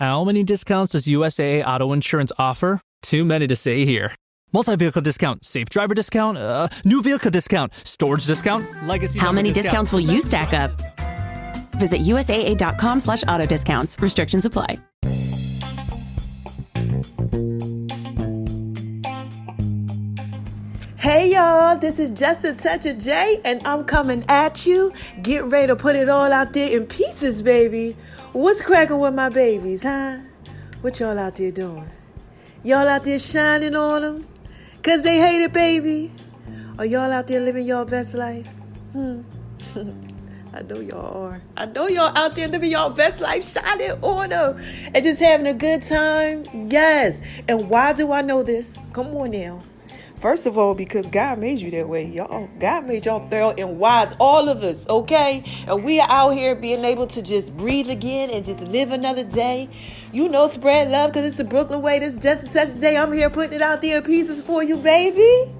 How many discounts does USAA Auto Insurance offer? Too many to say here. Multi-vehicle discount, safe driver discount, new vehicle discount, storage discount, legacy. How many discounts will you stack up? Visit USAA.com/auto discounts. Restrictions apply. Hey y'all, this is Just a Touch of J, and I'm coming at you. Get ready to put it all out there in pieces, baby. What's cracking with my babies, huh? What y'all out there doing? Y'all out there shining on them? Cause they hate it, baby? Or y'all out there living your best life? I know y'all are. I know y'all out there living your best life, shining on them, and just having a good time. Yes. And why do I know this? Come on now. First of all, because God made you that way, y'all. God made y'all thorough and wise, all of us, okay? And we are out here being able to just breathe again and just live another day. You know, spread love because it's the Brooklyn way. This is Just a Touch of J. I'm here putting it out there in pieces for you, baby.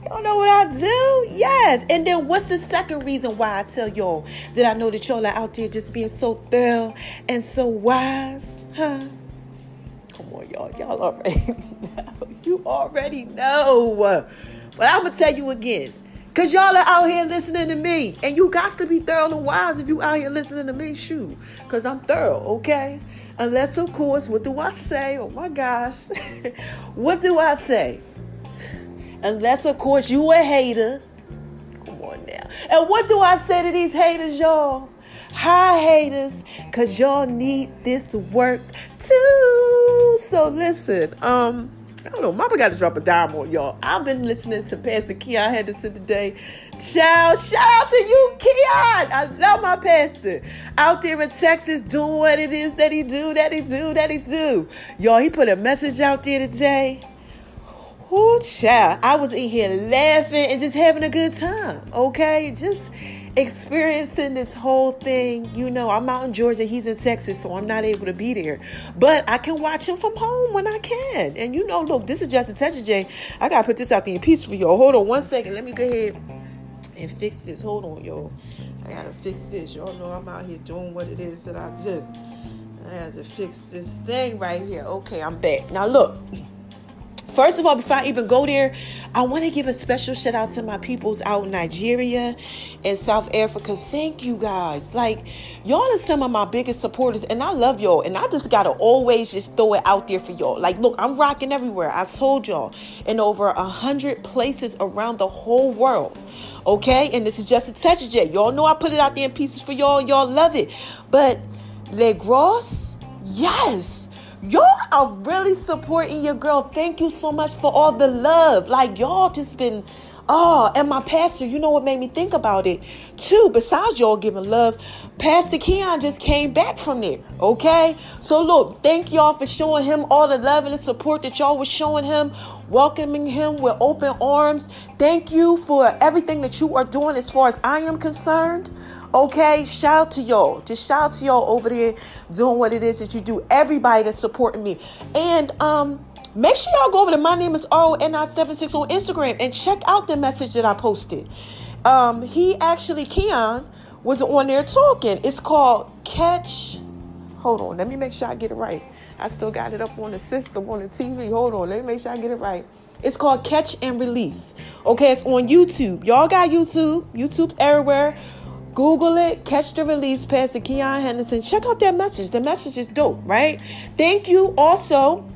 Y'all know what I do? Yes. And then what's the second reason why I tell y'all that I know that y'all are out there just being so thorough and so wise? Huh? Come on, y'all. Y'all already know. You already know. But I'm going to tell you again. Because y'all are out here listening to me. And you got to be thorough and wise if you out here listening to me. Shoot. Because I'm thorough, okay? Unless, of course, what do I say? Oh, my gosh. What do I say? Unless, of course, you a hater. Come on now. And what do I say to these haters, y'all? Hi, haters, because y'all need this work, too. So, listen, I don't know. Mama got to drop a dime on y'all. I've been listening to Pastor Keon Henderson today. Child, shout out to you, Keon. I love my pastor. Out there in Texas doing what it is that he do. Y'all, he put a message out there today. Oh, child. I was in here laughing and just having a good time, okay? Just experiencing this whole thing. You know, I'm out in Georgia. He's in Texas, so I'm not able to be there. But I can watch him from home when I can. And you know, look, this is Just a Touch of J. I got to put this out there in peace for y'all. Hold on one second. Let me go ahead and fix this. Hold on, y'all. I got to fix this. Y'all know I'm out here doing what it is that I do. I have to fix this thing right here. Okay, I'm back. Now, look. First of all, before I even go there, I want to give a special shout out to my peoples out in Nigeria and South Africa. Thank you guys. Like, y'all are some of my biggest supporters, and I love y'all. And I just got to always just throw it out there for y'all. Like, look, I'm rocking everywhere. I told y'all, in over 100 places around the whole world. Okay? And this is Just a Touch of J. Y'all know I put it out there in pieces for y'all, and y'all love it. But Les Gros, yes. Y'all are really supporting your girl. Thank you so much for all the love. Like, y'all just been, and my pastor, you know what made me think about it too, besides y'all giving love, Pastor Keon just came back from there, okay? So look, thank y'all for showing him all the love and the support that y'all was showing him, welcoming him with open arms. Thank you for everything that you are doing as far as I am concerned. Okay, shout out to y'all. Just shout out to y'all over there doing what it is that you do. Everybody that's supporting me. And make sure y'all go over to My Name is RONI76 on Instagram and check out the message that I posted. Keon was on there talking. It's called Catch. Hold on, let me make sure I get it right. I still got it up on the system, on the TV. Hold on, let me make sure I get it right. It's called Catch and Release. Okay, it's on YouTube. Y'all got YouTube. YouTube's everywhere. Google it, Catch the Release, Pastor Keon Henderson. Check out that message. The message is dope, right? Thank you also,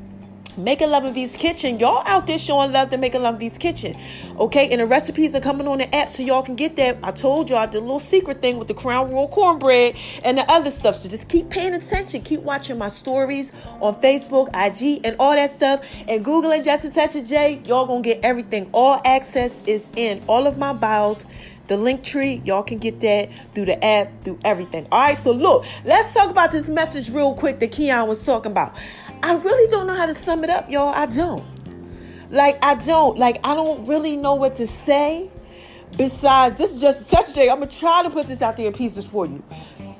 Making Love in V's Kitchen. Y'all out there showing love to Making Love in V's Kitchen. Okay, and the recipes are coming on the app so y'all can get that. I told y'all I did a little secret thing with the Crown Royal cornbread and the other stuff. So just keep paying attention. Keep watching my stories on Facebook, IG, and all that stuff. And Googling Just a Touch of J. Y'all gonna get everything. All access is in all of my bios. The link tree, y'all can get that through the app, through everything. All right, so look, let's talk about this message real quick that Keon was talking about. I really don't know how to sum it up, y'all. I don't really know what to say. Besides, this is Just a Touch of J. I'm going to try to put this out there in pieces for you.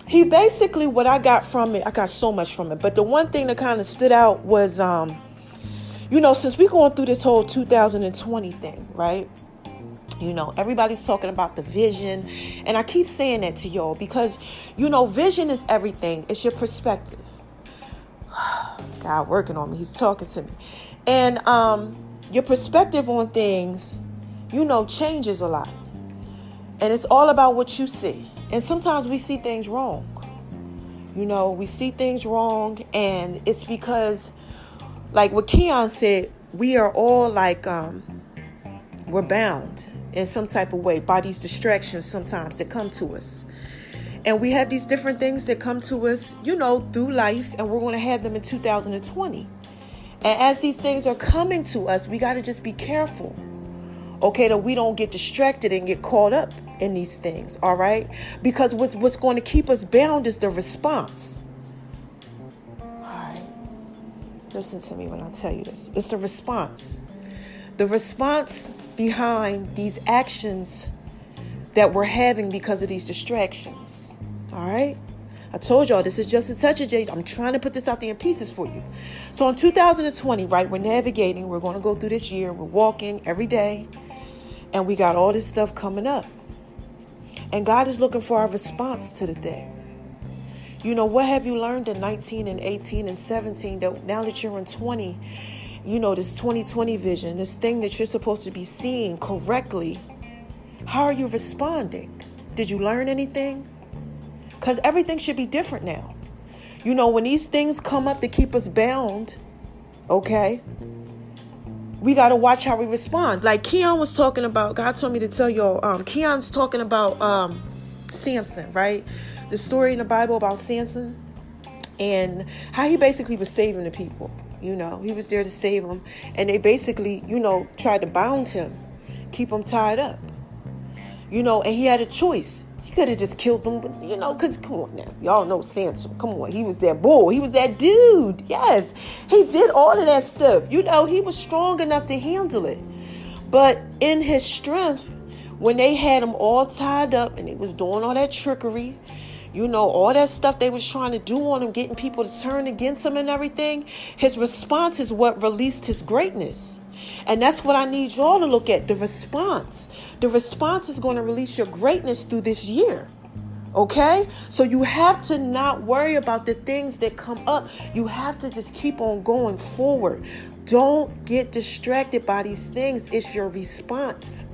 He basically, what I got from it, I got so much from it. But the one thing that kind of stood out was, since we're going through this whole 2020 thing, right? You know, everybody's talking about the vision. And I keep saying that to y'all because, vision is everything. It's your perspective. God working on me. He's talking to me. And your perspective on things, changes a lot. And it's all about what you see. And sometimes we see things wrong. We see things wrong. And it's because, like what Keon said, we are all like, we're bound in some type of way by these distractions sometimes that come to us. And we have these different things that come to us, through life, and we're going to have them in 2020. And as these things are coming to us, we got to just be careful, okay, that we don't get distracted and get caught up in these things, all right? Because what's going to keep us bound is the response. All right, listen to me when I tell you this. It's the response. The response behind these actions that we're having because of these distractions. All right. I told y'all this is just a touch of J's. I'm trying to put this out there in pieces for you. So in 2020, right, we're navigating. We're going to go through this year. We're walking every day. And we got all this stuff coming up. And God is looking for our response to the thing. What have you learned in 19 and 18 and 17 that now that you're in 20, this 2020 vision, this thing that you're supposed to be seeing correctly, how are you responding? Did you learn anything? Because everything should be different now. When these things come up to keep us bound, okay, we got to watch how we respond. Like Keon was talking about, God told me to tell y'all, Keon's talking about Samson, right? The story in the Bible about Samson and how he basically was saving the people. He was there to save them. And they basically, tried to bound him, keep him tied up. And he had a choice. He could have just killed them, but, because, come on now. Y'all know Samson. Come on. He was that bull. He was that dude. Yes. He did all of that stuff. He was strong enough to handle it. But in his strength, when they had him all tied up and they was doing all that trickery, all that stuff they was trying to do on him, getting people to turn against him and everything, his response is what released his greatness. And that's what I need y'all to look at, the response. The response is going to release your greatness through this year. Okay? So you have to not worry about the things that come up. You have to just keep on going forward. Don't get distracted by these things. It's your response.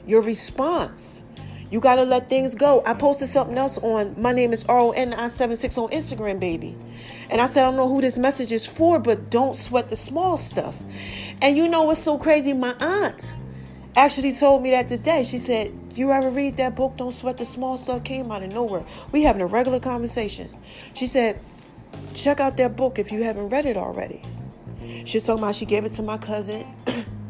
Your response. You got to let things go. I posted something else on My Name is RON976 on Instagram, baby. And I said, I don't know who this message is for, but don't sweat the small stuff. And what's so crazy? My aunt actually told me that today. She said, you ever read that book, Don't Sweat the Small Stuff? Came out of nowhere. We having a regular conversation. She said, check out that book if you haven't read it already. She's talking about she gave it to my cousin.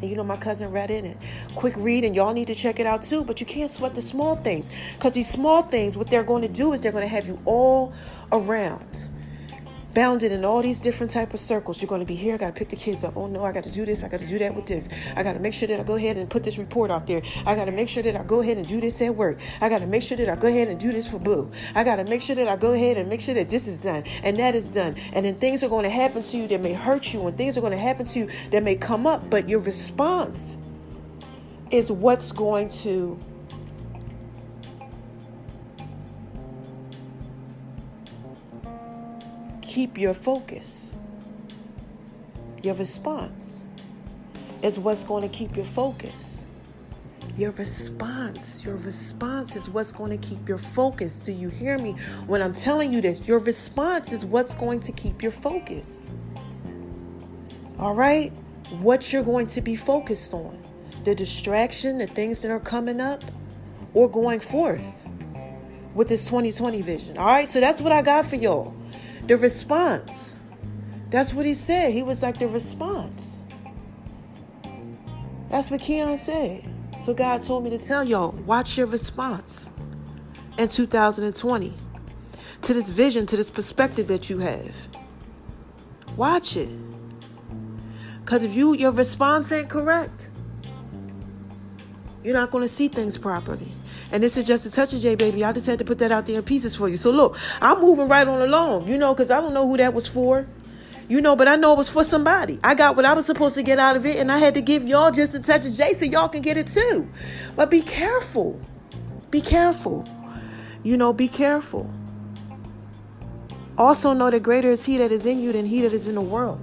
And my cousin read it, and quick read, and y'all need to check it out too. But you can't sweat the small things, because these small things, what they're going to do is they're going to have you all around, bounded in all these different type of circles. You're going to be here. I got to pick the kids up. Oh no, I got to do this. I got to do that with this. I got to make sure that I go ahead and put this report out there. I got to make sure that I go ahead and do this at work. I got to make sure that I go ahead and do this for Boo. I got to make sure that I go ahead and make sure that this is done and that is done. And then things are going to happen to you that may hurt you, and things are going to happen to you that may come up. But your response is what's going to keep your focus. Your response is what's going to keep your focus. Your response is what's going to keep your focus. Do you hear me when I'm telling you this? Your response is what's going to keep your focus. All right? What you're going to be focused on. The distraction, the things that are coming up, or going forth with this 2020 vision. All right? So that's what I got for y'all. The response. That's what he said. He was like the response. That's what Keon said. So God told me to tell y'all, watch your response in 2020 to this vision, to this perspective that you have. Watch it. Because if your response ain't correct, you're not going to see things properly. And this is just a touch of J, baby. I just had to put that out there in pieces for you. So look, I'm moving right on along, because I don't know who that was for, but I know it was for somebody. I got what I was supposed to get out of it, and I had to give y'all just a touch of J so y'all can get it too. But be careful. Be careful. Be careful. Also know that greater is he that is in you than he that is in the world.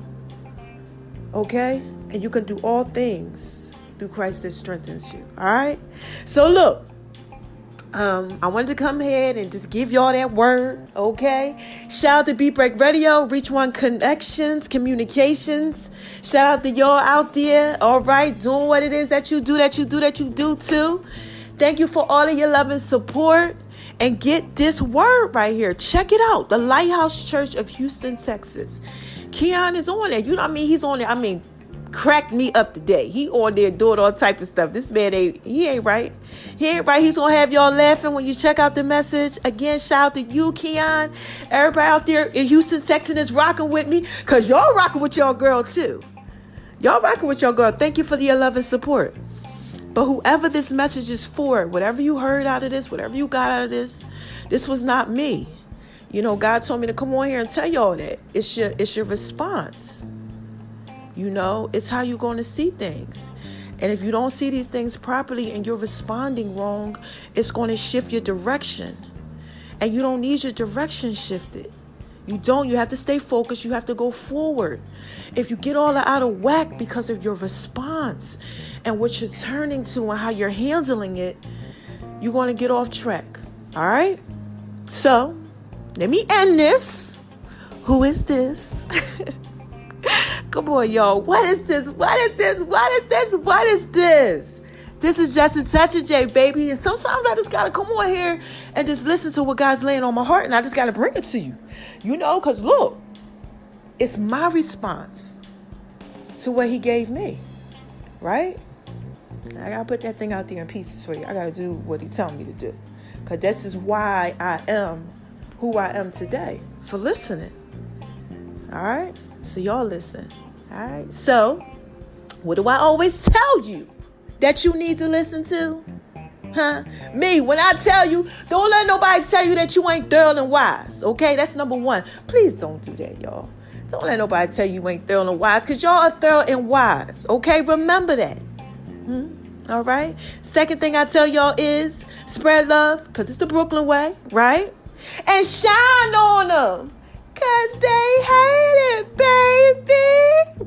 Okay? And you can do all things through Christ that strengthens you. All right? So look, I wanted to come ahead and just give y'all that word. Okay? Shout out to Beat Break Radio, Reach One Connections, Communications. Shout out to y'all out there. All right? Doing what it is that you do too. Thank you for all of your love and support. And get this word right here. Check it out. The Lighthouse Church of Houston, Texas. Keon is on there. You know what I mean? He's on there. Cracked me up today. He on there doing all type of stuff. This man ain't right. He ain't right. He's going to have y'all laughing when you check out the message. Again, shout out to you, Keon. Everybody out there in Houston, Texas is rocking with me. Because y'all rocking with your girl too. Y'all rocking with your girl. Thank you for your love and support. But whoever this message is for, whatever you heard out of this, whatever you got out of this was not me. You know, God told me to come on here and tell y'all that. It's your response. You know, it's how you're going to see things. And if you don't see these things properly and you're responding wrong, it's going to shift your direction. And you don't need your direction shifted. You don't. You have to stay focused. You have to go forward. If you get all out of whack because of your response and what you're turning to and how you're handling it, you're going to get off track. All right? So, let me end this. Who is this? Come on, y'all. What is this? What is this? What is this? What is this? This is Justin Toucher J, baby. And sometimes I just got to come on here and just listen to what God's laying on my heart. And I just got to bring it to you. You know, because look, it's my response to what he gave me. Right? I got to put that thing out there in pieces for you. I got to do what he tells me to do. Because this is why I am who I am today. For listening. All right? So y'all listen. All right? So, what do I always tell you that you need to listen to? Huh? Me, when I tell you, don't let nobody tell you that you ain't thorough and wise. Okay? That's number one. Please don't do that, y'all. Don't let nobody tell you ain't thorough and wise, because y'all are thorough and wise. Okay? Remember that. All right? Second thing I tell y'all is spread love, because it's the Brooklyn way, right? And shine on them, because they hate it, baby.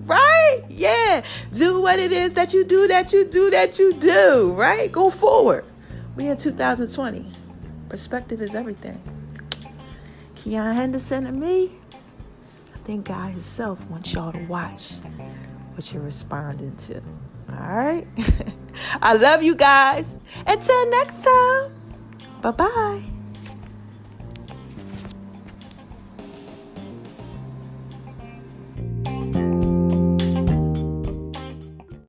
Right? Yeah. Do what it is that you do, right? Go forward. We in 2020. Perspective is everything. Keon Henderson and me, I think God himself wants y'all to watch what you're responding to. All right? I love you guys. Until next time. Bye-bye.